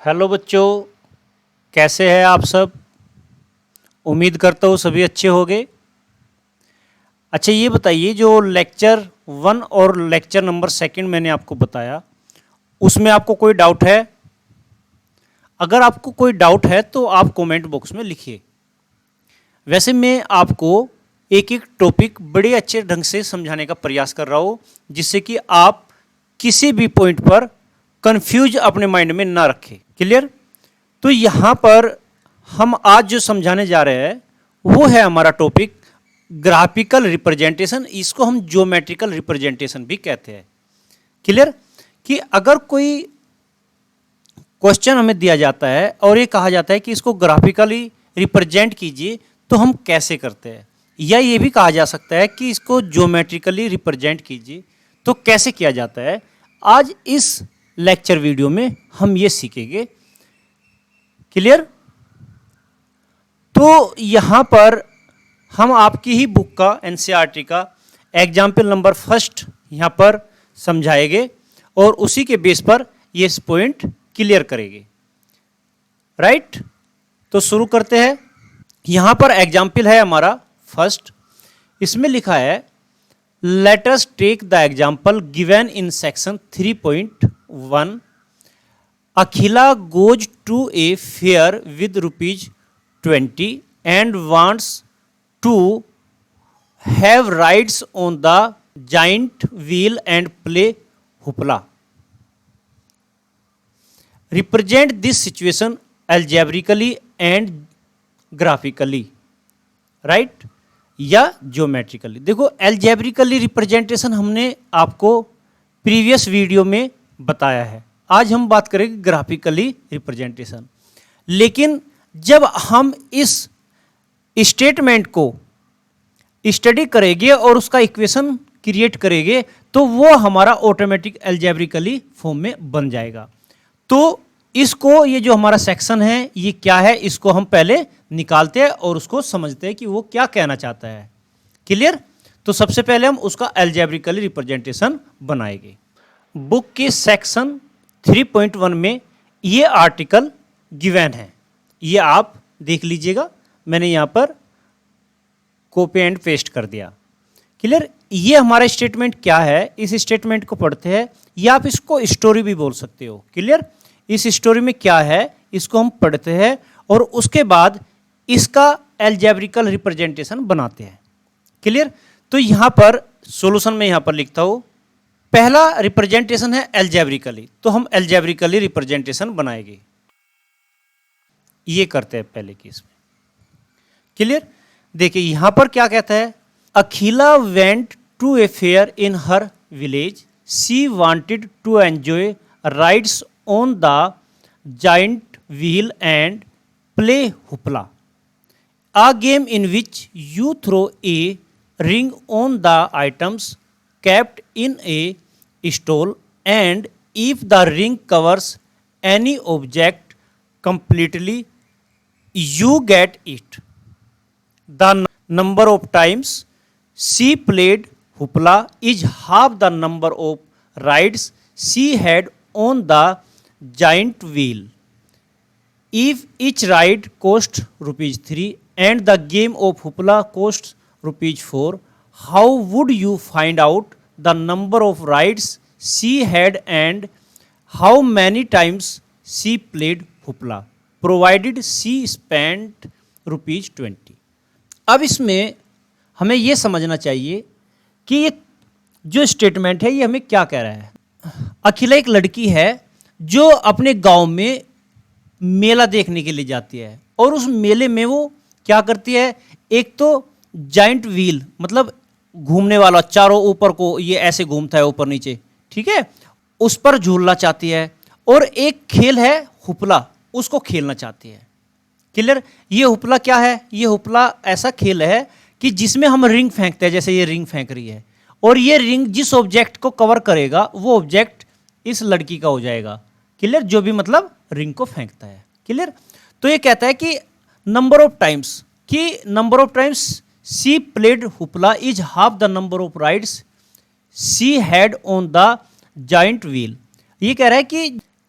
Hello बच्चों, कैसे हैं आप सब। उम्मीद करता हूँ सभी अच्छे होंगे। अच्छा, ये बताइए, जो लेक्चर 1 और लेक्चर नंबर 2 मैंने आपको बताया, उसमें आपको कोई डाउट है? अगर आपको कोई डाउट है तो आप कमेंट बॉक्स में लिखिए। वैसे मैं आपको एक एक टॉपिक बड़े अच्छे ढंग से समझाने का प्रयास कर रहा हूँ, जिससे कि आप किसी भी पॉइंट पर कंफ्यूज अपने माइंड में ना रखें। क्लियर? तो यहाँ पर हम आज जो समझाने जा रहे हैं वो है हमारा टॉपिक ग्राफिकल रिप्रेजेंटेशन। इसको हम ज्योमेट्रिकल रिप्रेजेंटेशन भी कहते हैं। क्लियर? कि अगर कोई क्वेश्चन हमें दिया जाता है और ये कहा जाता है कि इसको ग्राफिकली रिप्रेजेंट कीजिए, तो हम कैसे करते हैं, या ये भी कहा जा सकता है कि इसको ज्योमेट्रिकली रिप्रेजेंट कीजिए, तो कैसे किया जाता है। आज इस लेक्चर वीडियो में हम ये सीखेंगे। क्लियर? तो यहां पर हम आपकी ही बुक का एनसीईआरटी का एग्जाम्पल नंबर 1 यहां पर समझाएंगे और उसी के बेस पर ये पॉइंट क्लियर करेंगे। राइट? तो शुरू करते हैं। यहां पर एग्जाम्पल है हमारा 1। इसमें लिखा है, let us take the example given in section 3.1। Akhila goes to a fair with ₹20 and wants to have rides on the giant wheel and play hoopla. Represent this situation algebraically and graphically. Right? या geometrically. देखो, algebraically representation हमने आपको previous video में बताया है। आज हम बात करेंगे ग्राफिकली रिप्रेजेंटेशन। लेकिन जब हम इस स्टेटमेंट को स्टडी करेंगे और उसका इक्वेशन क्रिएट करेंगे, तो वो हमारा ऑटोमेटिक एल्जेब्रिकली फॉर्म में बन जाएगा। तो इसको, ये जो हमारा सेक्शन है ये क्या है, इसको हम पहले निकालते हैं और उसको समझते हैं कि वो क्या कहना चाहता है। क्लियर? तो सबसे पहले हम उसका एल्जेब्रिकली रिप्रेजेंटेशन बनाएंगे। बुक के सेक्शन 3.1 में ये आर्टिकल गिवन है, ये आप देख लीजिएगा। मैंने यहाँ पर कॉपी एंड पेस्ट कर दिया। क्लियर? ये हमारा स्टेटमेंट क्या है, इस स्टेटमेंट को पढ़ते हैं, या आप इसको स्टोरी भी बोल सकते हो। क्लियर? इस स्टोरी में क्या है इसको हम पढ़ते हैं और उसके बाद इसका एल्जेब्रिकल रिप्रेजेंटेशन बनाते हैं। क्लियर? तो यहाँ पर सॉल्यूशन में यहाँ पर लिखता हूँ, पहला रिप्रेजेंटेशन है एल्जेब्रिकली, तो हम एल्जेब्रिकली रिप्रेजेंटेशन बनाएंगे। ये करते हैं पहले केस में। क्लियर? देखिए यहां पर क्या कहता है, Akhila went to a fair in her village, she wanted to enjoy rides on the giant wheel and play hoopla, a game in which you throw a ring on the items kept in a stall, and if the ring covers any object completely, you get it. The number of times she played hoopla is half the number of rides she had on the giant wheel. If each ride cost ₹3 and the game of hoopla costs ₹4, how would you find out the number of rides she had and how many times she played hoopla, provided she spent ₹20? अब इसमें हमें यह समझना चाहिए कि ये जो statement है ये हमें क्या कह रहा है। अखिला एक लड़की है जो अपने गांव में मेला देखने के लिए जाती है, और उस मेले में वो क्या करती है, एक तो जाइंट व्हील मतलब घूमने वाला, चारों ऊपर को ये ऐसे घूमता है ऊपर नीचे, ठीक है, उस पर झूलना चाहती है, और एक खेल है हुपला, उसको खेलना चाहती है। क्लियर? ये हुपला क्या है, ये हुपला ऐसा खेल है कि जिसमें हम रिंग फेंकते हैं, जैसे ये रिंग फेंक रही है, और ये रिंग जिस ऑब्जेक्ट को कवर करेगा वो ऑब्जेक्ट इस लड़की का हो जाएगा। क्लियर? जो भी मतलब रिंग को फेंकता है। क्लियर? तो ये कहता है कि number of times she played hoopla is half the number of rides she had on the giant wheel. ये कह रहा है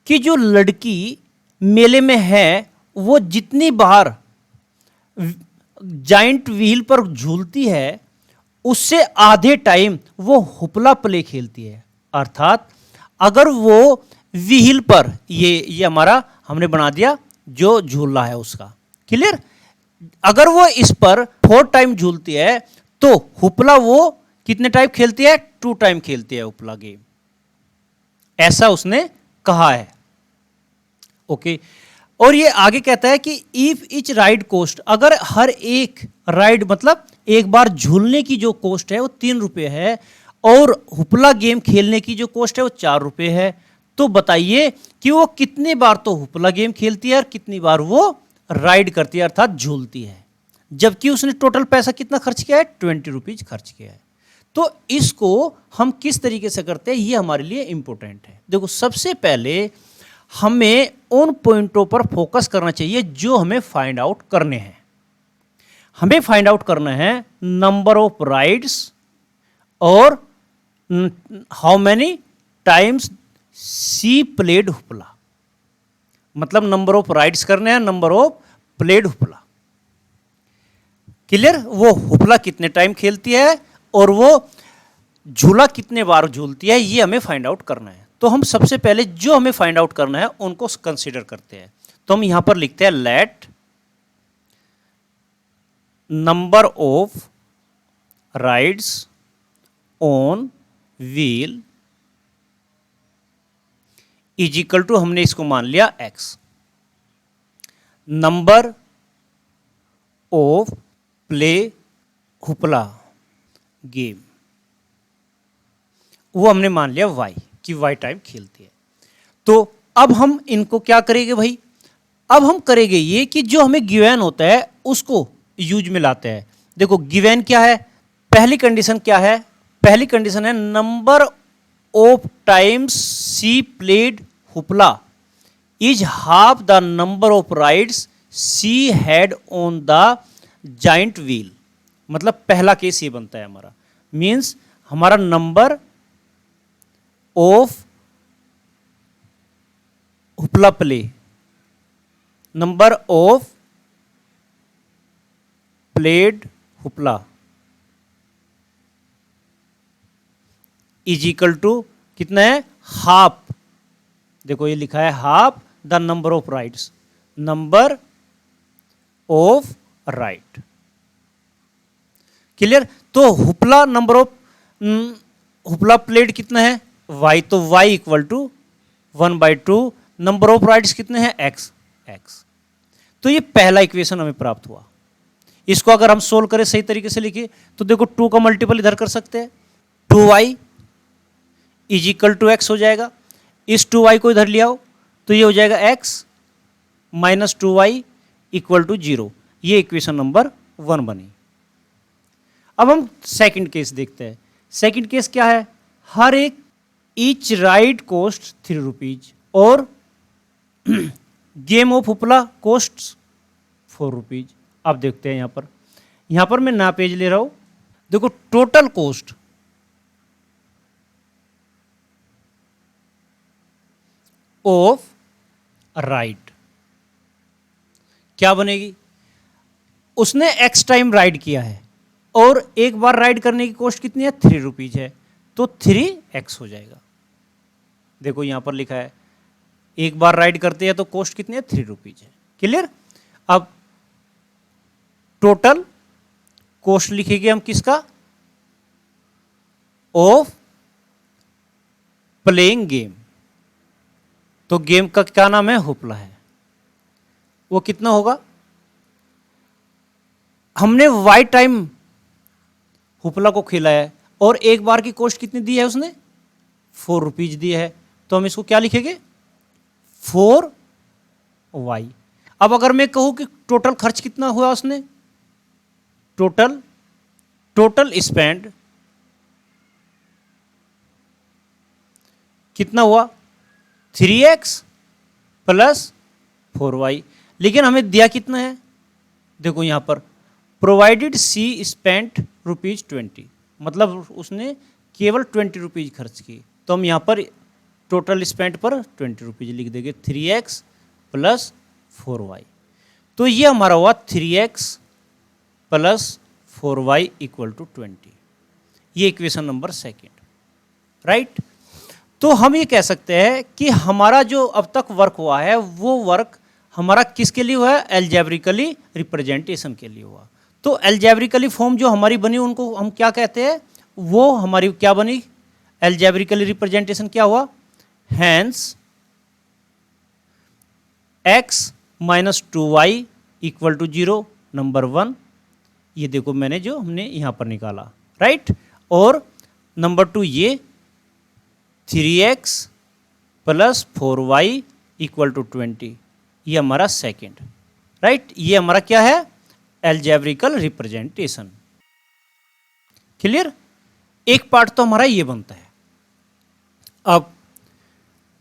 कि जो लड़की मेले में है वो जितनी बार जाइंट व्हील पर झूलती है उससे आधे टाइम वो हुपला प्ले खेलती है। अर्थात अगर वो व्हील पर ये हमारा हमने बना दिया जो झूल रहा है उसका, क्लियर। अगर वो इस पर 4 टाइम झूलती है तो हुपला वो कितने टाइम खेलती है? 2 टाइम खेलती है हुपला गेम, ऐसा उसने कहा है। ओके, और ये आगे कहता है कि इफ इच राइड कोस्ट, अगर हर एक राइड मतलब एक बार झूलने की जो कोस्ट है वो 3 रुपये है और हुपला गेम खेलने की जो कोस्ट है वो 4 रुपये है, तो बताइए कि वो कितनी बार तो हुपला गेम खेलती है और कितनी बार वो राइड करती है अर्थात झूलती है, जबकि उसने टोटल पैसा कितना खर्च किया है? 20 रुपीज खर्च किया है। तो इसको हम किस तरीके से करते हैं ये हमारे लिए इंपॉर्टेंट है। देखो, सबसे पहले हमें उन पॉइंटों पर फोकस करना चाहिए जो हमें फाइंड आउट करने हैं। हमें फाइंड आउट करना है नंबर ऑफ राइड्स और how many times she played hoopla, मतलब नंबर ऑफ राइड्स करने हैं, number of played hoopla, clear. वो हुपला कितने टाइम खेलती है और वो झूला कितने बार झूलती है ये हमें फाइंड आउट करना है। तो हम सबसे पहले जो हमें फाइंड आउट करना है उनको कंसीडर करते हैं। तो हम यहां पर लिखते हैं let number of rides on wheel is equal to, हमने इसको मान लिया x, number of play hoopla game वो हमने मान लिया y, कि y टाइम खेलती है। तो अब हम इनको क्या करेंगे भाई? अब हम करेंगे ये कि जो हमें गिवन होता है उसको यूज में लाते हैं। देखो, गिवन क्या है? पहली कंडीशन क्या है? पहली कंडीशन है number of times she played hoopla is half the number of rides she had on the giant wheel. मतलब पहला केस ये बनता है हमारा, मीन्स हमारा number of hoopla play, number of played hoopla is equal to कितना है? Half. देखो ये लिखा है half the number of rides, number of ride, clear. तो hoopla number of hoopla played कितना है? y, तो y equal to 1/2, number of rides कितने हैं? x। तो ये पहला इक्वेशन हमें प्राप्त हुआ। इसको अगर हम सोल्व करें सही तरीके से लिखिए तो देखो 2 का मल्टीपल इधर कर सकते हैं, 2y is equal to x हो जाएगा। इस 2y को इधर ले आओ तो ये हो जाएगा x minus 2y equal to 0। ये इक्वेशन नंबर 1 बनी। अब हम सेकंड केस देखते हैं। सेकंड केस क्या है? हर एक ईच राइड कोस्ट 3 रुपीज और game of hoopla cost 4 rupees. अब देखते हैं यहां पर मैं नया पेज ले रहा हूं। देखो, टोटल कोस्ट ऑफ राइड क्या बनेगी? उसने x टाइम राइड किया है और एक बार राइड करने की कॉस्ट कितनी है? 3 रुपीज है, तो 3x हो जाएगा। देखो यहां पर लिखा है एक बार राइड करते हैं तो कॉस्ट कितनी है? 3 रुपीज है, क्लियर। अब टोटल कॉस्ट लिखेंगे हम किसका? Of playing game. तो गेम का क्या नाम है? हुपला है। वो कितना होगा? हमने y टाइम हुपला को खेला है और एक बार की कॉस्ट कितनी दी है उसने? 4 रुपीज दी है, तो हम इसको क्या लिखेंगे? 4y। अब अगर मैं कहूं कि टोटल खर्च कितना हुआ उसने, टोटल स्पेंड कितना हुआ? 3x plus 4y। लेकिन हमें दिया कितना है? देखो यहां पर प्रोवाइडेड सी स्पेंट ₹20, मतलब उसने केवल 20 रुपीज खर्च की। तो हम यहां पर टोटल स्पेंट पर 20 रुपीज लिख देंगे। 3x plus 4y। तो ये हमारा हुआ 3x plus 4y equal to 20। ये इक्वेशन नंबर सेकेंड, राइट। तो हम ये कह सकते हैं कि हमारा जो अब तक वर्क हुआ है वो वर्क हमारा किसके लिए हुआ है? अलजेब्रिकली रिप्रेजेंटेशन के लिए हुआ। तो अलजेब्रिकली फॉर्म जो हमारी बनी उनको हम क्या कहते हैं? वो हमारी क्या बनी? अलजेब्रिकली रिप्रेजेंटेशन क्या हुआ? Hence x minus 2y equal to 0, number 1। ये देखो मैंने जो हमने यहां पर निकाला, राइट। और नंबर 2 ये 3x plus 4y equal to 20, ये हमारा सेकेंड, राइट। ये हमारा क्या है? अलजेब्रिकल रिप्रेजेंटेशन। क्लियर? एक पार्ट तो हमारा ये बनता है। अब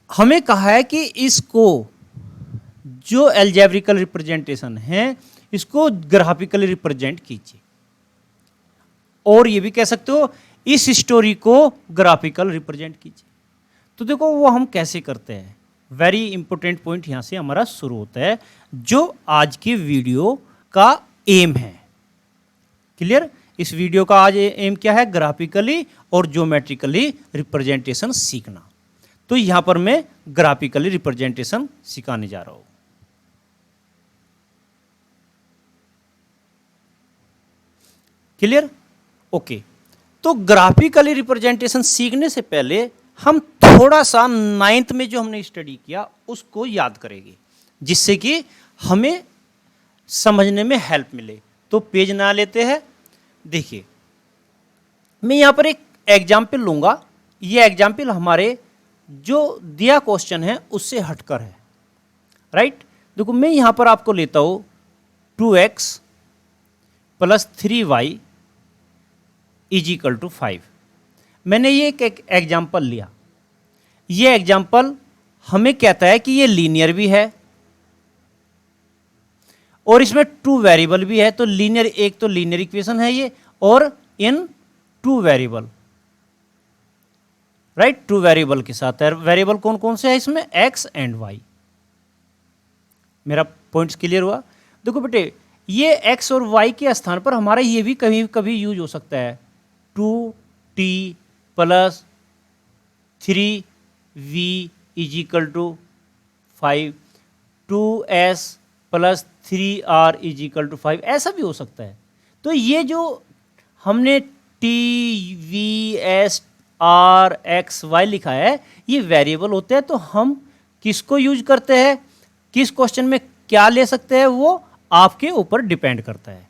हमें कहा है कि इसको जो अलजेब्रिकल रिप्रेजेंटेशन है इसको ग्राफिकली रिप्रेजेंट कीजिए, और ये भी कह सकते हो इस स्टोरी को ग्राफिकल रिप्रेजेंट कीजिए। तो देखो वो हम कैसे करते हैं, वेरी इंपॉर्टेंट पॉइंट यहां से हमारा शुरू होता है, जो आज की वीडियो का एम है। क्लियर? इस वीडियो का आज एम क्या है? ग्राफिकली और ज्योमेट्रिकली रिप्रेजेंटेशन सीखना। तो यहां पर मैं ग्राफिकली रिप्रेजेंटेशन सिखाने जा रहा हूं। क्लियर? ओके। तो ग्राफिकली रिप्रेजेंटेशन सीखने से पहले हम थोड़ा सा 9th में जो हमने स्टडी किया उसको याद करेंगे, जिससे कि हमें समझने में हेल्प मिले। तो पेज ना लेते हैं, देखिए मैं यहां पर एक एग्जाम्पल लूंगा। ये एग्जाम्पल हमारे जो दिया क्वेश्चन है उससे हटकर है, राइट। देखो मैं यहां पर आपको लेता हूं 2x plus 3y is equal to 5। मैंने ये एक एग्जाम्पल लिया। ये एग्जाम्पल हमें कहता है कि ये लीनियर भी है और इसमें 2 वेरिएबल भी है। तो लीनियर, एक तो लीनियर इक्वेशन है ये, और इन 2 वेरिएबल, राइट। 2 वेरिएबल के साथ है। वेरिएबल कौन कौन से है इसमें? x and y। मेरा पॉइंट्स क्लियर हुआ? देखो बेटे, ये x और y के स्थान पर हमारा ये भी कभी कभी यूज हो सकता है, 2t plus 3v is equal to 5, 2s plus 3r is equal to 5, ऐसा भी हो सकता है। तो ये जो हमने t v s r x y लिखा है ये वेरिएबल होते हैं। तो हम किसको यूज करते हैं, किस क्वेश्चन में क्या ले सकते हैं, वो आपके ऊपर डिपेंड करता है।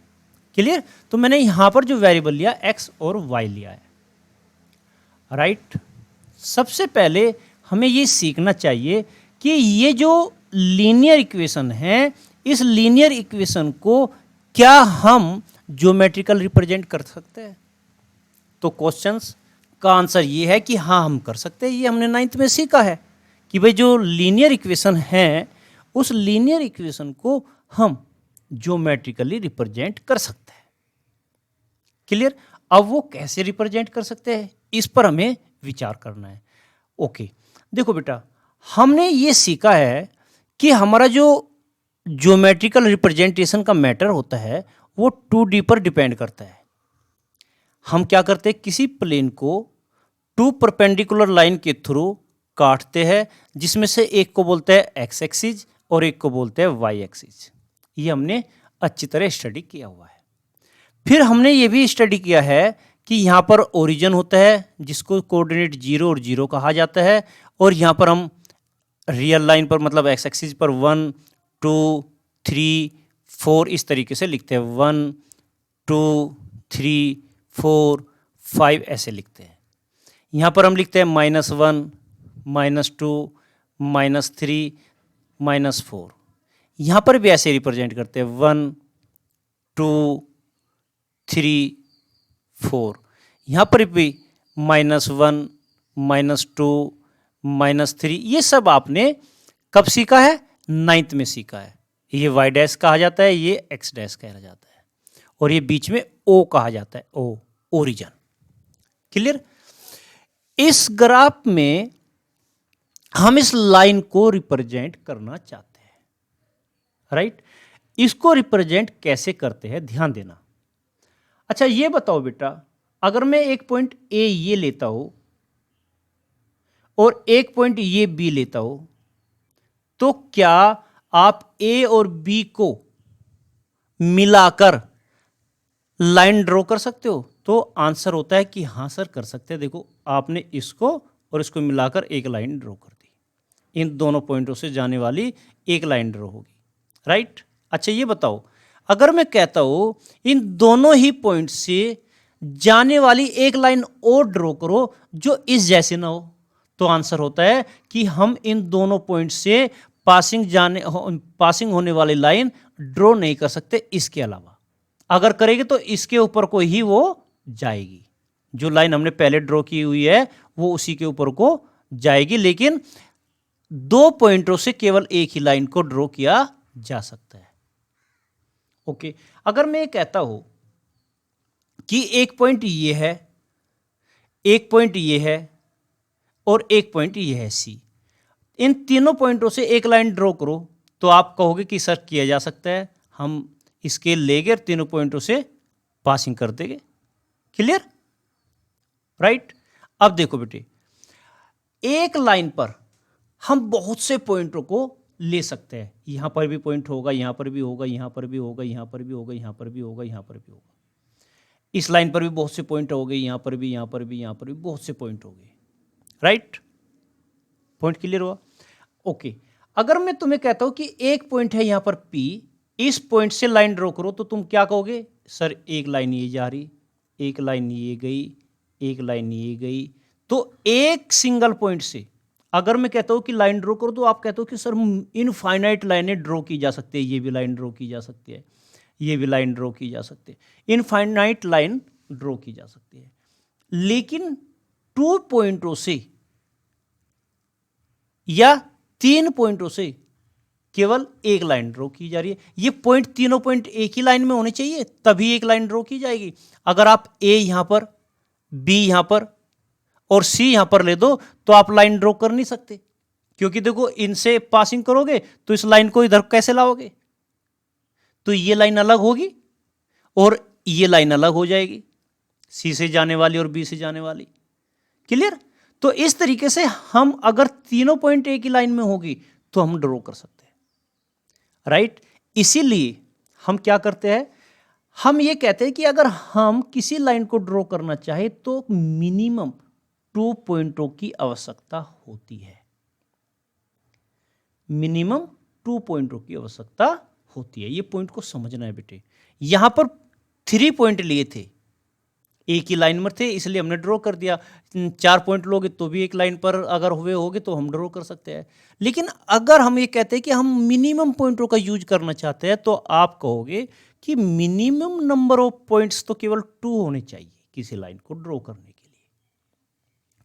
क्लियर? तो मैंने यहां पर जो वेरिएबल लिया x और y लिया है, राइट। सबसे पहले हमें ये सीखना चाहिए कि ये जो लीनियर इक्वेशन है, इस लीनियर इक्वेशन को क्या हम ज्योमेट्रिकल रिप्रेजेंट कर सकते हैं? तो क्वेश्चंस का आंसर ये है कि हाँ हम कर सकते हैं। ये हमने 9th में सीखा है कि भाई जो लीनियर इक्वेशन है उस लीनियर इक्वेशन को हम ज्योमेट्रिकली रिप्रेजेंट कर सकते हैं। क्लियर? अब वो कैसे रिप्रेजेंट कर सकते हैं इस पर हमें विचार करना है। ओके, देखो बेटा, हमने ये सीखा है कि हमारा जो ज्योमेट्रिकल रिप्रेजेंटेशन का मैटर होता है वो 2D पर डिपेंड करता है। हम क्या करते हैं, किसी प्लेन को 2 परपेंडिकुलर लाइन के थ्रू काटते हैं, जिसमें से एक को बोलते हैं एक्स एक्सिस और एक को बोलते हैं वाई एक्सिस। ये हमने अच्छी तरह स्टडी किया हुआ है। फिर हमने ये भी स्टडी किया है कि यहाँ पर ओरिजिन होता है जिसको कोऑर्डिनेट 0 और 0 कहा जाता है, और यहाँ पर हम रियल लाइन पर मतलब एक्स एक्सिस पर 1 2 3 4 इस तरीके से लिखते हैं, 1 2 3 4 5 ऐसे लिखते हैं। यहाँ पर हम लिखते हैं -1 -2 -3 -4। यहाँ पर भी ऐसे रिप्रेजेंट करते हैं 1 2 3 4। यहाँ पर भी -1 -2 -3। ये सब आपने कब सीखा है? 9th में सीखा है। ये y डैश कहा जाता है, ये x डैश कहा जाता है, और ये बीच में o कहा जाता है, o ओरिजिन। क्लियर? इस ग्राफ में हम इस लाइन को रिप्रेजेंट करना चाहते हैं। राइट। इसको रिप्रेजेंट कैसे करते हैं ध्यान देना। अच्छा ये बताओ बेटा, अगर मैं एक पॉइंट ए ये लेता हूं और एक पॉइंट ये बी लेता हूं, तो क्या आप ए और बी को मिलाकर लाइन ड्रॉ कर सकते हो? तो आंसर होता है कि हाँ सर कर सकते हैं। देखो आपने इसको और इसको मिलाकर एक लाइन ड्रॉ कर दी, इन दोनों पॉइंटों से जाने वाली एक लाइन ड्रॉ होगी, राइट। अच्छा ये बताओ, अगर मैं कहता हूं इन दोनों ही पॉइंट से जाने वाली एक लाइन और ड्रॉ करो जो इस जैसे ना हो, तो आंसर होता है कि हम इन दोनों पॉइंट से पासिंग होने वाली लाइन ड्रॉ नहीं कर सकते इसके अलावा। अगर करेंगे तो इसके ऊपर को ही वो जाएगी, जो लाइन हमने पहले ड्रॉ की हुई है वो उसी के ऊपर को जाएगी, लेकिन दो पॉइंटों से केवल एक ही लाइन को ड्रॉ किया जा सकता है। ओके, अगर मैं ये कहता हूं कि एक पॉइंट ये है, एक पॉइंट ये है और एक पॉइंट ये है सी, इन तीनों पॉइंटों से एक लाइन ड्रॉ करो, तो आप कहोगे कि सर किया जा सकता है, हम स्केल लेंगे और तीनों पॉइंटों से पासिंग कर देंगे। Clear, right. अब देखो बेटे, एक लाइन पर हम बहुत से पॉइंटों को ले सकते हैं, यहां पर भी पॉइंट होगा, यहां पर भी होगा, यहां पर भी होगा, यहां पर भी होगा, यहां पर भी होगा, यहां पर भी होगा, इस लाइन पर भी बहुत से पॉइंट हो गए, यहां पर भी, यहां पर भी, यहां पर भी बहुत से पॉइंट हो गए, राइट। पॉइंट क्लियर हुआ? ओके, अगर मैं तुम्हें कहता हूं कि एक पॉइंट है यहां पर P, इस पॉइंट से लाइन ड्रॉ करो, तो तुम क्या कहोगे? सर एक लाइन ये जा रही, एक लाइन ये गई, एक लाइन ये गई, तो एक सिंगल पॉइंट से अगर मैं कहता हूं कि लाइन ड्रॉ करो, तो आप कहते हो कि सर इनफाइनाइट लाइनें ड्रॉ की जा सकती है, ये भी लाइन ड्रॉ की जा सकती है, ये भी लाइन ड्रॉ की जा सकती है, इनफाइनाइट लाइन ड्रॉ की जा सकती है, लेकिन 2 पॉइंटों से या 3 पॉइंटों से केवल एक लाइन ड्रॉ की जा रही है। ये पॉइंट, तीनों पॉइंट एक ही लाइन में होने चाहिए, तभी एक लाइन ड्रॉ की जाएगी। अगर आप ए यहां पर, बी यहां पर और सी यहां पर ले दो, तो आप लाइन ड्रॉ कर नहीं सकते, क्योंकि देखो इनसे पासिंग करोगे तो इस लाइन को इधर कैसे लाओगे? तो ये लाइन अलग होगी और ये लाइन अलग हो जाएगी, सी से जाने वाली और बी से जाने वाली। क्लियर? तो इस तरीके से हम अगर तीनों पॉइंट एक ही लाइन में होगी तो हम ड्रॉ कर सकते हैं, राइट। इसीलिए हम क्या करते हैं, हम ये कहते हैं कि अगर हम किसी लाइन को ड्रॉ करना चाहे तो मिनिमम 2 पॉइंटों की आवश्यकता होती है, मिनिमम 2 पॉइंटों की आवश्यकता होती है। ये पॉइंट को समझना है बेटे। यहां पर 3 पॉइंट लिए थे, एक ही लाइन में थे, इसलिए हमने ड्रॉ कर दिया। 4 पॉइंट लोगे तो भी एक लाइन पर अगर हुए होगे तो हम ड्रॉ कर सकते हैं। लेकिन अगर हम ये कहते हैं कि हम मिनिमम पॉइंटों का यूज करना चाहते हैं, तो आप कहोगे कि मिनिमम नंबर ऑफ पॉइंट्स तो केवल 2 होने चाहिए किसी लाइन को ड्रॉ करने के लिए।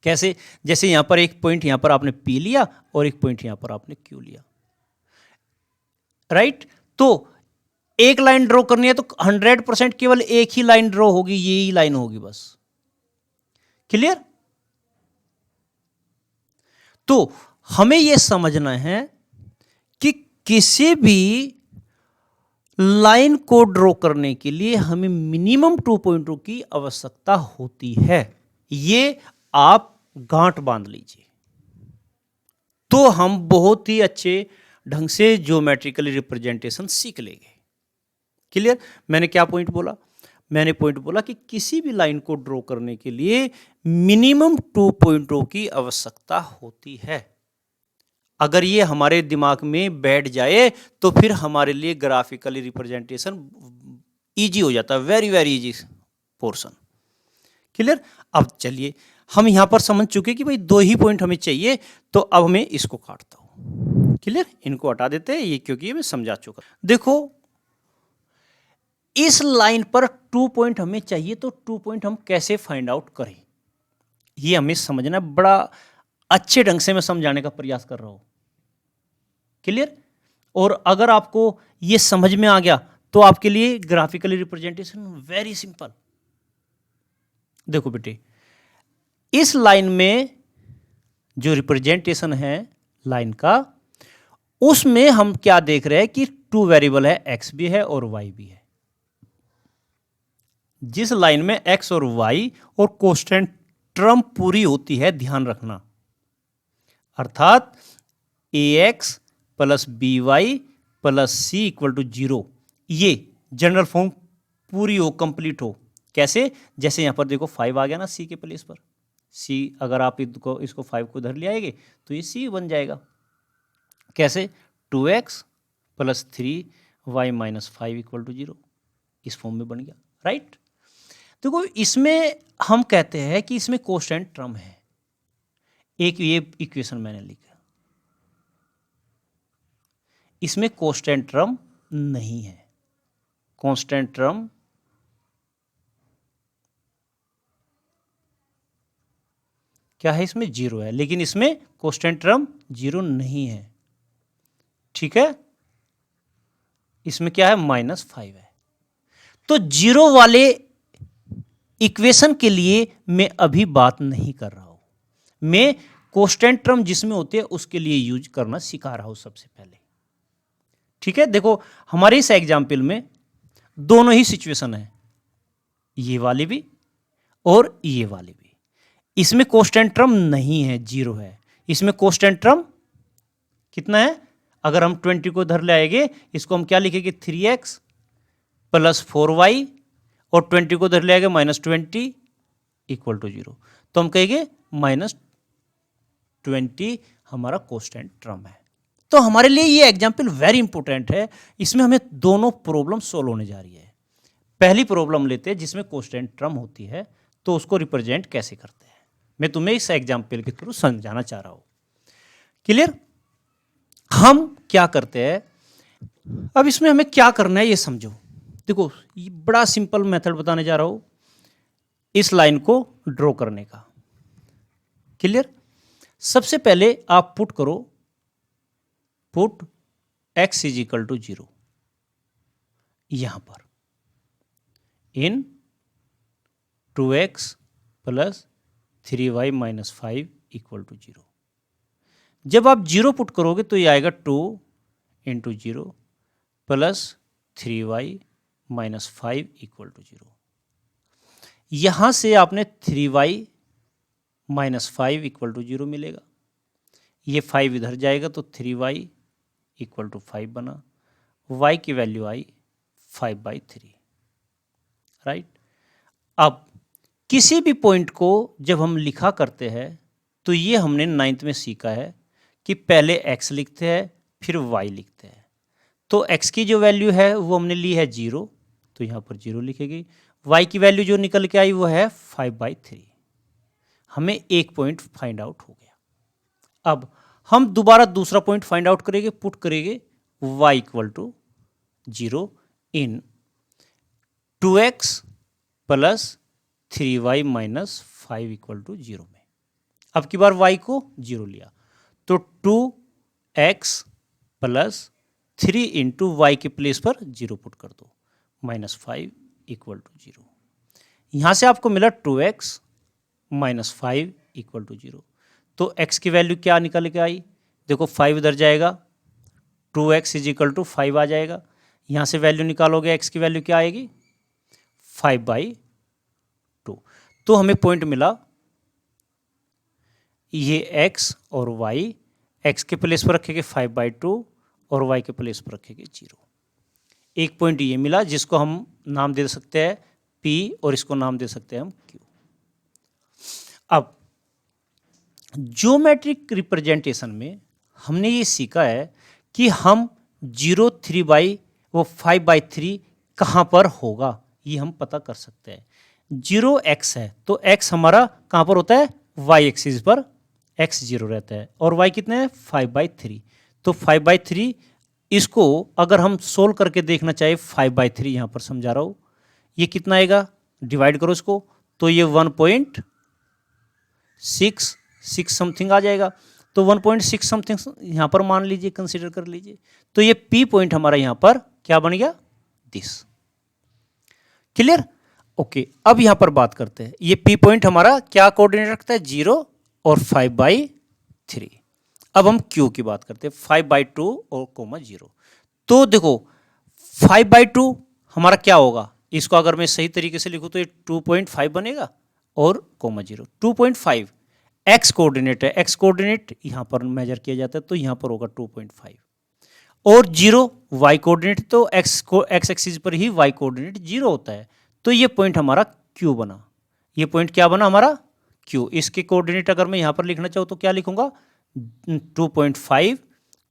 कैसे? जैसे यहां पर एक पॉइंट यहां पर आपने P लिया और एक पॉइंट यहां पर आपने Q लिया, राइट। तो एक लाइन ड्रॉ करनी है तो 100% केवल एक ही लाइन ड्रॉ होगी, यही लाइन होगी बस। क्लियर? तो हमें यह समझना है कि किसी भी लाइन को ड्रॉ करने के लिए हमें मिनिमम 2 पॉइंटों की आवश्यकता होती है। ये आप गांठ बांध लीजिए, तो हम बहुत ही अच्छे ढंग से ज्योमेट्रिकल रिप्रेजेंटेशन सीख लेंगे। क्लियर? मैंने क्या पॉइंट बोला? मैंने पॉइंट बोला कि किसी भी लाइन को ड्रॉ करने के लिए मिनिमम 2 पॉइंटों की आवश्यकता होती है। अगर ये हमारे दिमाग में बैठ जाए तो फिर हमारे लिए ग्राफिकली रिप्रेजेंटेशन इजी हो जाता है, very very easy portion. Clear? अब चलिए, हम यहां पर समझ चुके कि भाई 2 ही पॉइंट हमें चाहिए, तो अब मैं इसको काटता हूं। क्लियर? इनको हटा देते हैं, ये क्योंकि ये मैं समझा चुका। देखो, इस लाइन पर 2 पॉइंट हमें चाहिए, तो 2 पॉइंट हम कैसे फाइंड आउट करें, ये हमें समझना। बड़ा अच्छे ढंग से मैं समझाने का प्रयास कर रहा हूं। क्लियर? और अगर आपको ये समझ में आ गया तो आपके लिए ग्राफिकली रिप्रेजेंटेशन वेरी सिंपल। देखो बेटे, इस लाइन में जो रिप्रेजेंटेशन है लाइन का, उसमें हम क्या देख रहे हैं कि टू वेरिएबल है, एक्स भी है और वाई भी है। जिस लाइन में एक्स और वाई और कांस्टेंट टर्म पूरी होती है, ध्यान रखना, अर्थात a x plus b y plus c equal to 0, ये जनरल फॉर्म पूरी हो, कंप्लीट हो। कैसे? जैसे यहां पर देखो 5 आ गया ना सी के प्लेस पर, सी अगर आप इसको 5 को इधर ले आएंगे तो ये सी बन जाएगा। कैसे? 2x plus 3y minus 5 equal to 0, इस फॉर्म में बन गया, राइट। देखो इसमें हम कहते हैं कि इसमें कांस्टेंट टर्म है, एक ये इक्वेशन मैंने लिखा, इसमें कांस्टेंट टर्म नहीं है। कांस्टेंट टर्म क्या है? इसमें 0 है, लेकिन इसमें कांस्टेंट टर्म 0 नहीं है, ठीक है। इसमें क्या है? -5 है। तो 0 वाले इक्वेशन के लिए मैं अभी बात नहीं कर रहा हूं, मैं कांस्टेंट टर्म जिसमें होते हैं उसके लिए यूज करना सिखा रहा हूं सबसे पहले, ठीक है। देखो हमारे इस एग्जाम्पल में दोनों ही सिचुएशन है, ये वाली भी और ये वाली भी। इसमें कांस्टेंट टर्म नहीं है, 0 है। इसमें कांस्टेंट टर्म कितना है? अगर हम 20 को इधर ले आएंगे, इसको हम क्या लिखेंगे? 3x प्लस 4y, और 20 को इधर ले आएंगे -20 इक्वल टू 0, तो हम कहेंगे -20 हमारा कांस्टेंट टर्म है। तो हमारे लिए ये एग्जाम्पल वेरी इंपॉर्टेंट है, इसमें हमें दोनों प्रॉब्लम सोल्व होने जा रही है। पहली प्रॉब्लम लेते हैं जिसमें कांस्टेंट टर्म होती है, तो उसको रिप्रेजेंट कैसे करते हैं, मैं तुम्हें इस एग्जाम्पल के थ्रू समझाना चाह रहा हूं। क्लियर? हम क्या करते हैं, अब इसमें हमें क्या करना है ये समझो। देखो ये बड़ा सिंपल मेथड बताने जा रहा हूं इस लाइन को ड्रॉ करने का। क्लियर? सबसे पहले आप पुट करो, put x is equal to 0 यहां पर in 2x plus 3y minus 5 equal to 0। जब आप 0 पुट करोगे तो ये आएगा 2 into 0 plus 3y minus 5 equal to 0। यहां से आपने 3y माइनस 5 इक्वल टू 0 मिलेगा, ये 5 इधर जाएगा तो 3y इक्वल टू 5 बना, y की वैल्यू आई 5/3, राइट। अब किसी भी पॉइंट को जब हम लिखा करते हैं तो ये हमने 9th में सीखा है कि पहले x लिखते हैं फिर y लिखते हैं। तो x की जो वैल्यू है वो हमने ली है 0, तो यहाँ पर 0 लिखेगी। y की वैल्यू जो निकल के आई वो है 5/3। हमें एक पॉइंट फाइंड आउट हो गया। अब हम दोबारा दूसरा पॉइंट फाइंड आउट करेंगे, पुट करेंगे y equal to 0 in 2x plus 3y minus 5 equal to 0 में। अब की बार y को 0 लिया तो 2x प्लस 3 इंटू वाई के प्लेस पर 0 पुट कर दो, -5 इक्वल टू 0। यहां से आपको मिला 2x माइनस 5 इक्वल टू 0। तो x की वैल्यू क्या निकल के आई? देखो 5 इधर जाएगा, 2x इज इक्वल टू 5 आ जाएगा। यहां से वैल्यू निकालोगे, x की वैल्यू क्या आएगी? 5/2। तो हमें पॉइंट मिला ये x और y, x के प्लेस पर रखेंगे 5/2 और y के प्लेस पर रखेंगे 0। एक पॉइंट ये मिला जिसको हम नाम दे सकते हैं P और इसको नाम दे सकते हैं हम Q। अब ज्योमेट्रिक रिप्रेजेंटेशन में हमने ये सीखा है कि हम 0, 3 वो 5/3 कहाँ पर होगा ये हम पता कर सकते हैं। 0 x है तो x हमारा कहाँ पर होता है? y एक्सिस पर x 0 रहता है और y कितने हैं? 5/3। तो 5/3 इसको अगर हम सोल्व करके देखना चाहे, 5/3 यहाँ पर समझा रहा हूँ, ये कितना आएगा? डिवाइड करो इसको तो ये 1.66 समथिंग आ जाएगा। तो 1.6 समथिंग यहाँ पर मान लीजिए, कंसीडर कर लीजिए। तो ये P पॉइंट हमारा यहाँ पर क्या बन गया? दिस। क्लियर? ओके, अब यहाँ पर बात करते हैं। ये P पॉइंट हमारा क्या कोऑर्डिनेट रखता है? 0 और 5/3। अब हम Q की बात करते हैं, 5/2 और 0। तो देखो 5/2 हमारा क्या होगा, इसको अगर मैं सही तरीके से लिखूं तो ये 2.5 बनेगा और कोमा 0। 2.5 एक्स कोऑर्डिनेट है, एक्स कोऑर्डिनेट यहां पर मेजर किया जाता है तो यहां पर होगा 2.5 और 0 वाई कोऑर्डिनेट, तो एक्स एक्सिस पर ही वाई कोऑर्डिनेट 0 होता है। तो ये पॉइंट हमारा क्यू बना, ये पॉइंट क्या बना हमारा क्यू। इसके कोऑर्डिनेट अगर मैं यहां पर लिखना चाहूँ तो क्या लिखूंगा 2.5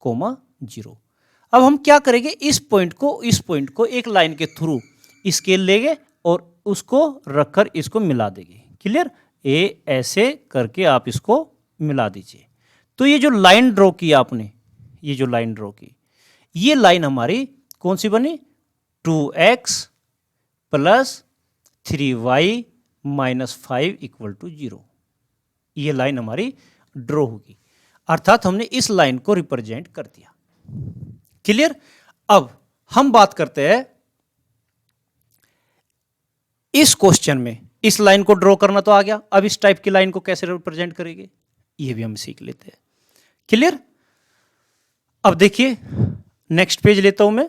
कोमा 0। अब हम क्या करेंगे, इस पॉइंट को एक लाइन के थ्रू स्केल लेंगे और उसको रखकर इसको मिला देंगे। क्लियर, ये ऐसे करके आप इसको मिला दीजिए। तो ये जो लाइन ड्रॉ की आपने, ये जो लाइन ड्रॉ की, ये लाइन हमारी कौन सी बनी, 2x plus 3y minus 5 equal to 0। ये लाइन हमारी ड्रॉ होगी, अर्थात हमने इस लाइन को रिप्रेजेंट कर दिया। क्लियर। अब हम बात करते हैं इस क्वेश्चन में, इस लाइन को ड्रॉ करना तो आ गया, अब इस टाइप की लाइन को कैसे रिप्रेजेंट करेंगे ये भी हम सीख लेते हैं। क्लियर। अब देखिए नेक्स्ट पेज लेता हूं मैं,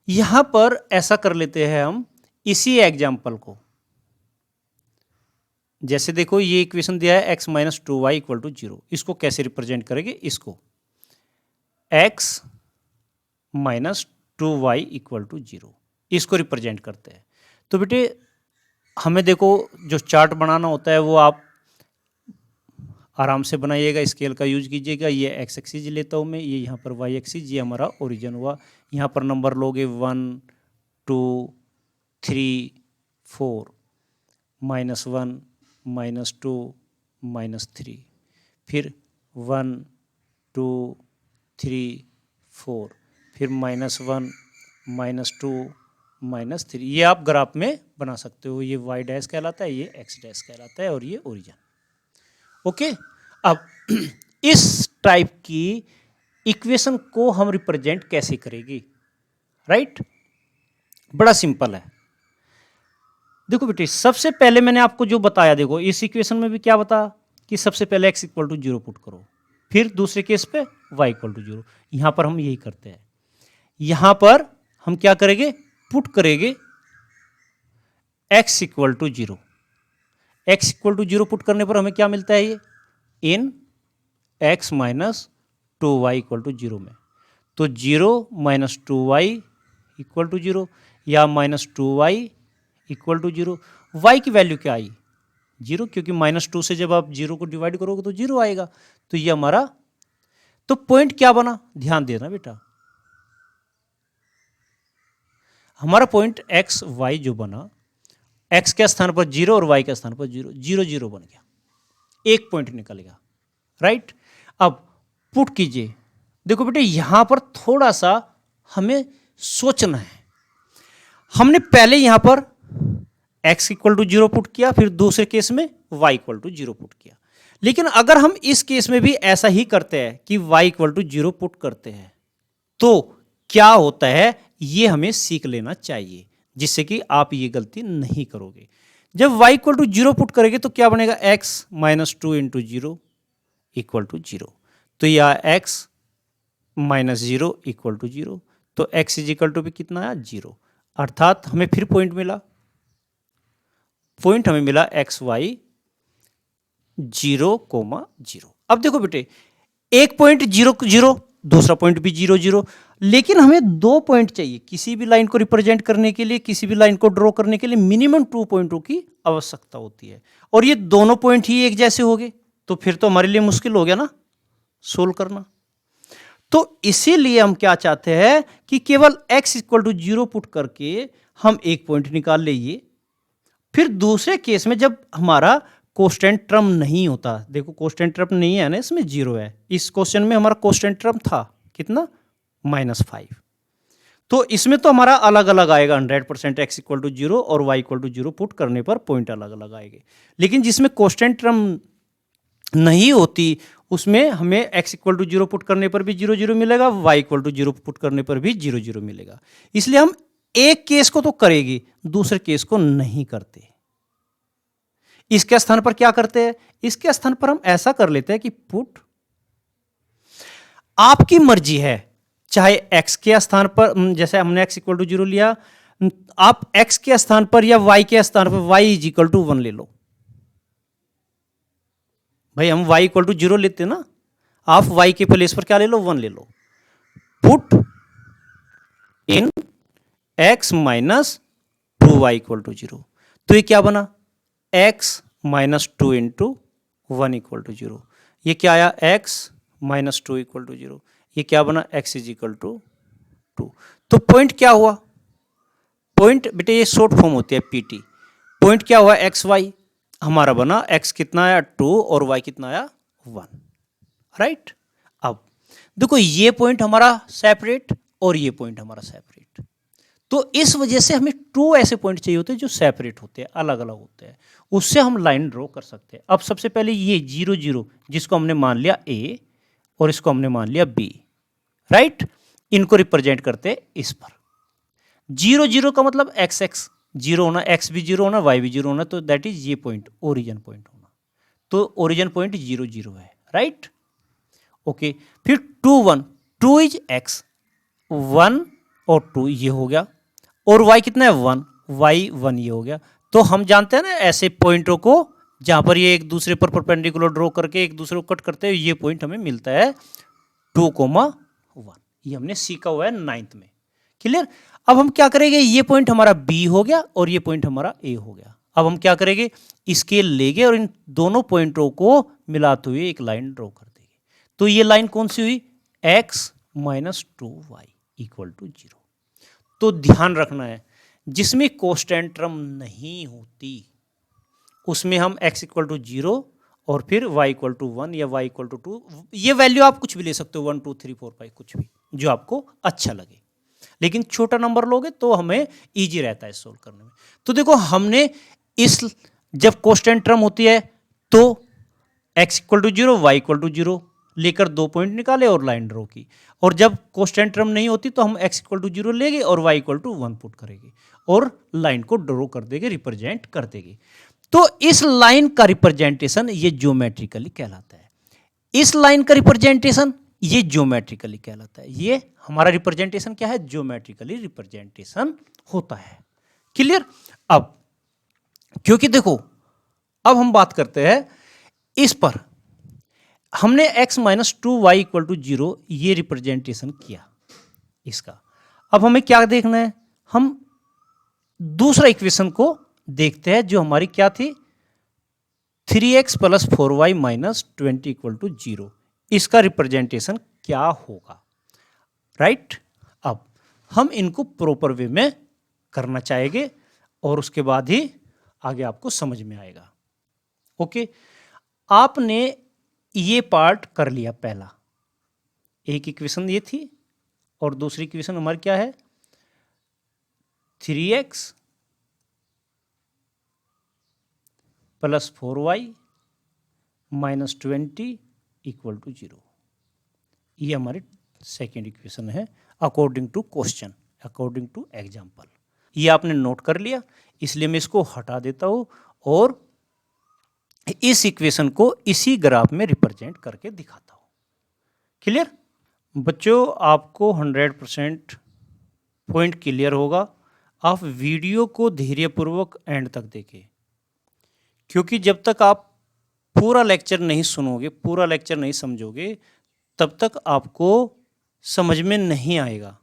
यहां पर ऐसा कर लेते हैं हम इसी एग्जाम्पल को। जैसे देखो ये इक्वेशन दिया है x minus 2y equal to 0, इसको कैसे रिप्रेजेंट करेंगे, इसको x minus 2y equal to 0, इसको रिप्रेजेंट करते हैं। तो बेटे हमें देखो जो चार्ट बनाना होता है वो आप आराम से बनाइएगा, स्केल का यूज कीजिएगा। ये एक्स एक्सिस लेता हूँ मैं, ये यहाँ पर वाई एक्सिस, ये हमारा ओरिजिन हुआ। यहाँ पर नंबर लोगे 1 2 3 4 -1 -2 -3, फिर 1 2 3 4, फिर -1 -2 -3। ये आप ग्राफ में बना सकते हो, ये वाई डैश कहलाता है, ये एक्स डैश कहलाता है और ये ओरिजिन। ओके। अब इस टाइप की इक्वेशन को हम रिप्रेजेंट कैसे करेंगे, राइट। बड़ा सिंपल है। देखो बेटे सबसे पहले मैंने आपको जो बताया, देखो इस इक्वेशन में भी क्या बताया कि सबसे पहले x इक्वल टू 0 पुट करो, फिर दूसरे केस पे y इक्वल टू 0। यहां पर हम यही करते हैं, यहां पर हम क्या करेंगे, पुट करेंगे x equal to 0। x equal to 0 put करने पर हमें क्या मिलता है, ये in x minus 2y equal to 0 में। तो 0 माइनस 2y इक्वल टू 0 या minus 2y equal to 0। y की वैल्यू क्या आई, 0, क्योंकि -2 से जब आप 0 को डिवाइड करोगे तो 0 आएगा। तो ये हमारा, तो पॉइंट क्या बना, ध्यान देना बेटा, हमारा पॉइंट x y जो बना, x के स्थान पर 0 और y के स्थान पर 0, 0 0 बन गया, एक पॉइंट निकलेगा, राइट। अब पुट कीजिए। देखो बेटे यहां पर थोड़ा सा हमें सोचना है। हमने पहले यहां पर x इक्वल टू 0 पुट किया, फिर दूसरे केस में y इक्वल टू 0 पुट किया। लेकिन अगर हम इस केस में भी ऐसा ही करते हैं कि y इक्वल टू 0 पुट करते हैं तो क्या होता है, ये हमें सीख लेना चाहिए, जिससे कि आप ये गलती नहीं करोगे। जब y इक्वल टू 0 पुट करेंगे तो क्या बनेगा, x minus 2 into 0 equal to 0। तो यह x माइनस 0 इक्वल टू 0, तो x इज इक्वल टू भी कितना है, 0। अर्थात हमें फिर पॉइंट मिला, पॉइंट हमें मिला एक्स वाई 0, 0। अब देखो बेटे एक पॉइंट 0 0, दूसरा पॉइंट भी 0 0, लेकिन हमें 2 पॉइंट चाहिए। किसी भी लाइन को रिप्रेजेंट करने के लिए, किसी भी लाइन को ड्रॉ करने के लिए मिनिमम 2 पॉइंटों की आवश्यकता होती है, और ये दोनों पॉइंट ही एक जैसे हो गए तो फिर तो हमारे लिए मुश्किल हो गया ना सोल्व करना। तो इसीलिए हम क्या चाहते हैं कि केवल x इक्वल टू 0 पुट करके हम एक पॉइंट निकाल लेंगे। फिर दूसरे केस में जब हमारा कांस्टेंट टर्म नहीं होता, देखो कांस्टेंट टर्म नहीं है ना, इसमें 0 है। इस क्वेश्चन में हमारा कांस्टेंट टर्म था कितना, -5। तो इसमें तो हमारा अलग अलग आएगा 100% x इक्वल टू 0 और y इक्वल टू 0 पुट करने पर पॉइंट अलग अलग आएंगे। लेकिन जिसमें कांस्टेंट टर्म नहीं होती उसमें हमें x इक्वल टू 0 पुट करने पर भी 0 0 मिलेगा, y इक्वल टू 0 पुट करने पर भी 0 0 मिलेगा। इसलिए हम एक केस को तो करेगी, दूसरे केस को नहीं करते। इसके स्थान पर क्या करते हैं, इसके स्थान पर हम ऐसा कर लेते हैं कि पुट, आपकी मर्जी है चाहे x के स्थान पर जैसे हमने x इक्वल टू 0 लिया, आप x के स्थान पर या y के स्थान पर y इज इक्वल टू 1 ले लो। भाई हम y इक्वल टू 0 लेते ना, आप y के प्लेस पर क्या ले लो, 1 ले लो। Put in x minus 2y equal to 0, तो ये क्या बना, x minus 2 into 1 equal to 0। ये क्या आया, x माइनस 2 इक्वल टू 0। ये क्या बना, x इज इक्वल टू 2। तो पॉइंट क्या हुआ, पॉइंट बेटे ये शॉर्ट फॉर्म होती है पीटी। पॉइंट क्या हुआ, एक्स वाई हमारा बना, x कितना आया 2 और y कितना आया 1, राइट। अब देखो ये पॉइंट हमारा सेपरेट और ये पॉइंट हमारा सेपरेट, तो इस वजह से हमें 2 ऐसे पॉइंट चाहिए होते हैं जो सेपरेट होते हैं, अलग अलग होते हैं, उससे हम लाइन ड्रॉ कर सकते हैं। अब सबसे पहले ये 0 0 जिसको हमने मान लिया a और इसको हमने मान लिया b, राइट। इनको रिप्रेजेंट करते हैं इस पर। 0 0 का मतलब x x 0 होना, x भी 0 होना, y भी 0 होना, तो दैट इज ये पॉइंट ओरिजिन पॉइंट होना, तो ओरिजिन पॉइंट 0 0 है, राइट। ओके, फिर 2 1, 2 इज x, 1 और 2 ये हो गया, और y कितना है 1, y 1 ये हो गया। तो हम जानते हैं ना ऐसे पॉइंटों को जहां पर ये एक दूसरे पर परपेंडिकुलर ड्रॉ करके एक दूसरे को कट करते हैं, ये पॉइंट हमें मिलता है 2,1। ये हमने सीखा हुआ है 9th में, क्लियर। अब हम क्या करेंगे, ये पॉइंट हमारा B हो गया और ये पॉइंट हमारा A हो गया। अब हम क्या करेंगे, स्केल लेंगे और इन दोनों पॉइंटों को मिलाते हुए एक लाइन ड्रॉ कर देंगे। तो ये लाइन कौन सी हुई, x minus 2y equal to 0। तो ध्यान रखना है, जिसमें कांस्टेंट टर्म नहीं होती उसमें हम x इक्वल टू 0 और फिर y इक्वल टू 1 या y इक्वल टू 2, ये वैल्यू आप कुछ भी ले सकते हो, 1 2 3 4 5 कुछ भी जो आपको अच्छा लगे, लेकिन छोटा नंबर लोगे तो हमें इजी रहता है सोल्व करने में। तो देखो हमने इस जब कांस्टेंट टर्म होती है तो x equal to 0 y equal to 0 लेकर 2 पॉइंट निकाले और लाइन ड्रॉ की, और जब कांस्टेंट टर्म नहीं होती तो हम x इक्वल टू 0 लेंगे और y इक्वल टू 1 पुट करेंगे और लाइन को ड्रॉ कर देंगे, रिप्रेजेंट कर देंगे। तो इस लाइन का रिप्रेजेंटेशन ये ज्योमेट्रिकली कहलाता है। इस लाइन का रिप्रेजेंटेशन ये ज्योमेट्रिकली कहलाता है। ये हमारा रिप्रेजेंटेशन क्या है, ज्योमेट्रिकली रिप्रेजेंटेशन होता है, क्लियर। अब क्योंकि देखो अब हम बात करते हैं इस पर, हमने x minus 2y equal to 0 ये रिप्रेजेंटेशन किया इसका। अब हमें क्या देखना है, हम दूसरा इक्वेशन को देखते हैं जो हमारी क्या थी, 3x plus 4y minus 20 equal to 0, इसका रिप्रेजेंटेशन क्या होगा, राइट। अब हम इनको प्रॉपर वे में करना चाहेंगे और उसके बाद ही आगे आपको समझ में आएगा। ओके, आपने ये पार्ट कर लिया, पहला एक इक्वेशन ये थी और दूसरी इक्वेशन हमारी क्या है, 3x plus 4y minus 20 equal to 0, ये हमारी सेकेंड इक्वेशन है according to question, according to example. ये आपने नोट कर लिया, इसलिए मैं इसको हटा देता हूं और इस इक्वेशन को इसी ग्राफ में रिप्रेजेंट करके दिखाता हूं, क्लियर। बच्चों आपको 100% पॉइंट क्लियर होगा, आप वीडियो को धैर्यपूर्वक एंड तक देखें, क्योंकि जब तक आप पूरा लेक्चर नहीं सुनोगे, पूरा लेक्चर नहीं समझोगे, तब तक आपको समझ में नहीं आएगा,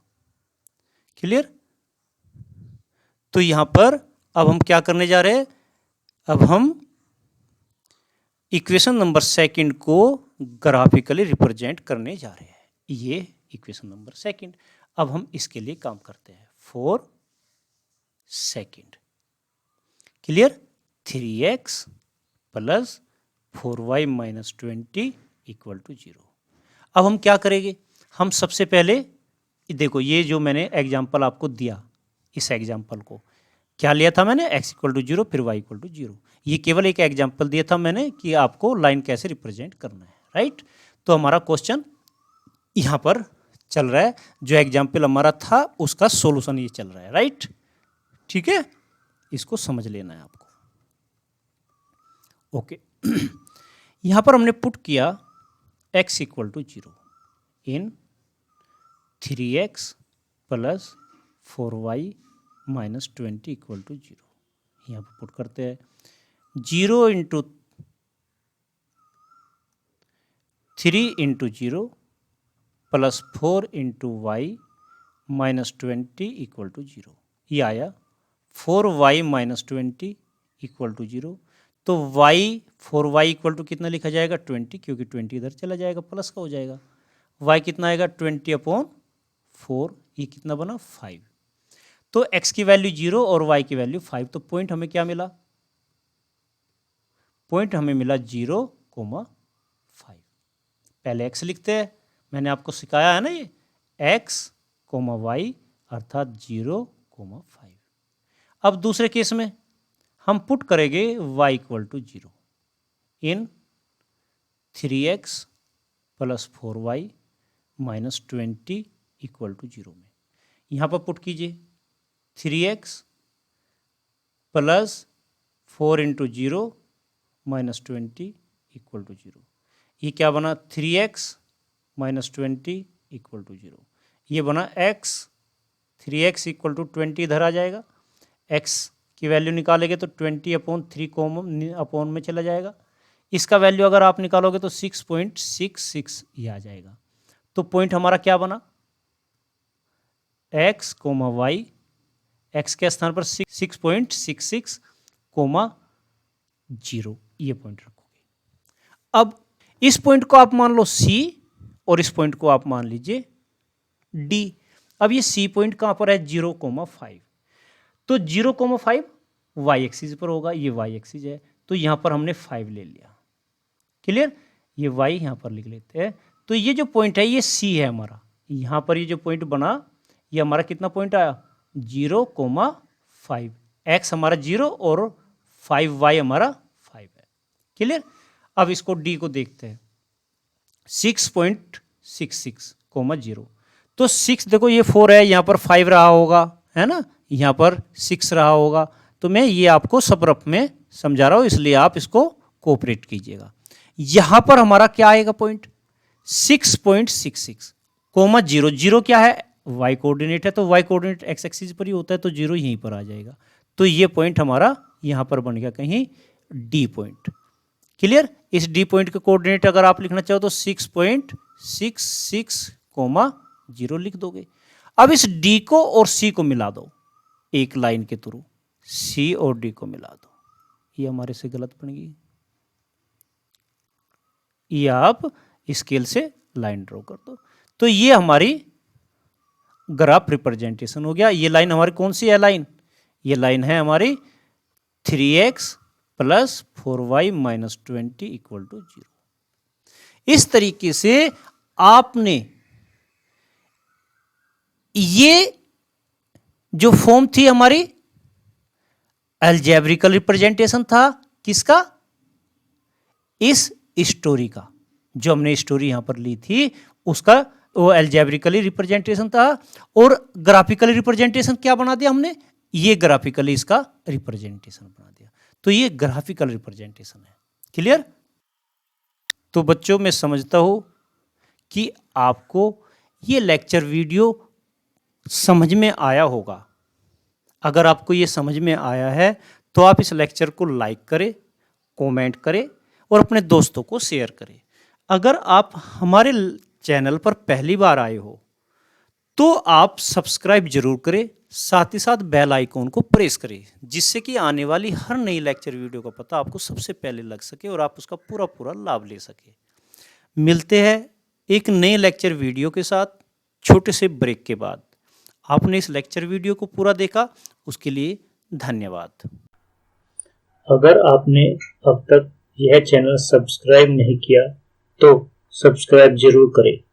क्लियर। तो यहां पर अब हम क्या करने जा रहे हैं, अब हम इक्वेशन नंबर सेकंड को ग्राफिकली रिप्रेजेंट करने जा रहे हैं, ये इक्वेशन नंबर सेकंड। अब हम इसके लिए काम करते हैं, 4 second, clear. 3x plus 4y minus 20 equal to 0। अब हम क्या करेंगे, हम सबसे पहले देखो ये जो मैंने एग्जाम्पल आपको दिया, इस एग्जाम्पल को क्या लिया था मैंने, x इक्वल टू 0 फिर y इक्वल टू 0, ये केवल एक एग्जाम्पल दिया था मैंने कि आपको लाइन कैसे रिप्रेजेंट करना है, राइट। तो हमारा क्वेश्चन यहाँ पर चल रहा है, जो एग्जाम्पल हमारा था उसका सॉल्यूशन ये चल रहा है, राइट, ठीक है। इसको समझ लेना है आपको, ओके। यहाँ पर हमने पुट किया x equal to 0 in 3x plus 4y minus 20 equal to 0। यहाँ पर पुट करते हैं 0 into 3 into 0 plus 4 into y minus 20 equal to 0। ये आया 4y माइनस 20 इक्वल टू 0। तो y 4y इक्वल टू कितना लिखा जाएगा 20, क्योंकि 20 इधर चला जाएगा प्लस का हो जाएगा। y कितना आएगा 20/4, ये कितना बना 5। तो x की वैल्यू 0 और y की वैल्यू 5। तो पॉइंट हमें क्या मिला, पॉइंट हमें मिला 0,5। पहले x लिखते हैं, मैंने आपको सिखाया है ना ये x, y अर्थात 0,5। अब दूसरे केस में हम पुट करेंगे y equal to 0 in 3x plus 4y minus 20 equal to 0 में। यहाँ पर पुट कीजिए 3x plus 4 into 0 minus 20 equal to 0। ये क्या बना 3x माइनस 20 इक्वल टू 0। ये बना x, 3x इक्वल टू 20 इधर आ जाएगा, x की वैल्यू निकालेंगे तो 20/3 कॉमन अपॉन में चला जाएगा। इसका वैल्यू अगर आप निकालोगे तो 6.66 ये आ जाएगा। तो पॉइंट हमारा क्या बना x, y, x के स्थान पर 6.66, 0 ये पॉइंट रखोगे। अब इस पॉइंट को आप मान लो C और इस पॉइंट को आप मान लीजिए D। अब ये C पॉइंट कहाँ पर है 0,5। तो 0,5 y एक्सिस पर होगा, ये y एक्सिस है, तो यहाँ पर हमने 5 ले लिया। क्लियर, ये y यहाँ पर लिख लेते हैं। तो ये जो पॉइंट है ये C है हमारा। यहाँ पर ये जो पॉइंट बना ये हमारा कितना पॉइंट आया 0,5। x हमारा 0 और 5y हमारा 5 है। क्लियर, अब इसको D को देखते हैं 6.66, 0। तो 6 देखो ये 4 है, यहाँ पर 5 रहा होगा, है ना, यहाँ पर 6 रहा होगा। तो मैं ये आपको सब्रफ में समझा रहा हूँ, इसलिए आप इसको कोऑपरेट कीजिएगा। यहाँ पर हमारा क्या आएगा पॉइंट 6.66, 0। 0 क्या है y कोऑर्डिनेट है, तो y कोऑर्डिनेट x एक्सिस पर ही होता है, तो 0 यहीं पर आ जाएगा। तो ये पॉइंट हमारा यहाँ पर बन गया कहीं D पॉइंट। क्लियर, इस D पॉइंट का कोऑर्डिनेट अगर आप लिखना चाहो तो 6.66, 0 लिख दोगे। अब इस D को और C को मिला दो एक लाइन के थ्रू, C और D को मिला दो। ये हमारे से गलत बन गई, ये आप स्केल से लाइन ड्रॉ कर दो। तो ये हमारी ग्राफ रिप्रेजेंटेशन हो गया। ये लाइन हमारी कौन सी है लाइन, ये लाइन है हमारी 3x plus 4y minus 20 equal to 0। इस तरीके से आपने ये जो फॉर्म थी हमारी अलजेब्रिकल रिप्रेजेंटेशन था किसका, इस स्टोरी का, जो हमने स्टोरी यहां पर ली थी उसका वो अलजेब्रिकली रिप्रेजेंटेशन था। और ग्राफिकली रिप्रेजेंटेशन क्या बना दिया हमने, ये ग्राफिकली इसका रिप्रेजेंटेशन बना दिया। तो ये ग्राफिकल रिप्रेजेंटेशन है। क्लियर, तो बच्चों मैं समझता हूं कि आपको ये लेक्चर वीडियो समझ में आया होगा। अगर आपको ये समझ में आया है तो आप इस लेक्चर को लाइक करें, कमेंट करें और अपने दोस्तों को शेयर करें। अगर आप हमारे चैनल पर पहली बार आए हो तो आप सब्सक्राइब जरूर करें, साथ ही साथ बेल आइकॉन को प्रेस करें, जिससे कि आने वाली हर नई लेक्चर वीडियो का पता आपको सबसे पहले लग सके और आप उसका पूरा पूरा लाभ ले सके। मिलते हैं एक नए लेक्चर वीडियो के साथ छोटे से ब्रेक के बाद। आपने इस लेक्चर वीडियो को पूरा देखा उसके लिए धन्यवाद। अगर आपने अब तक यह चैनल सब्सक्राइब नहीं किया तो सब्सक्राइब जरूर करें।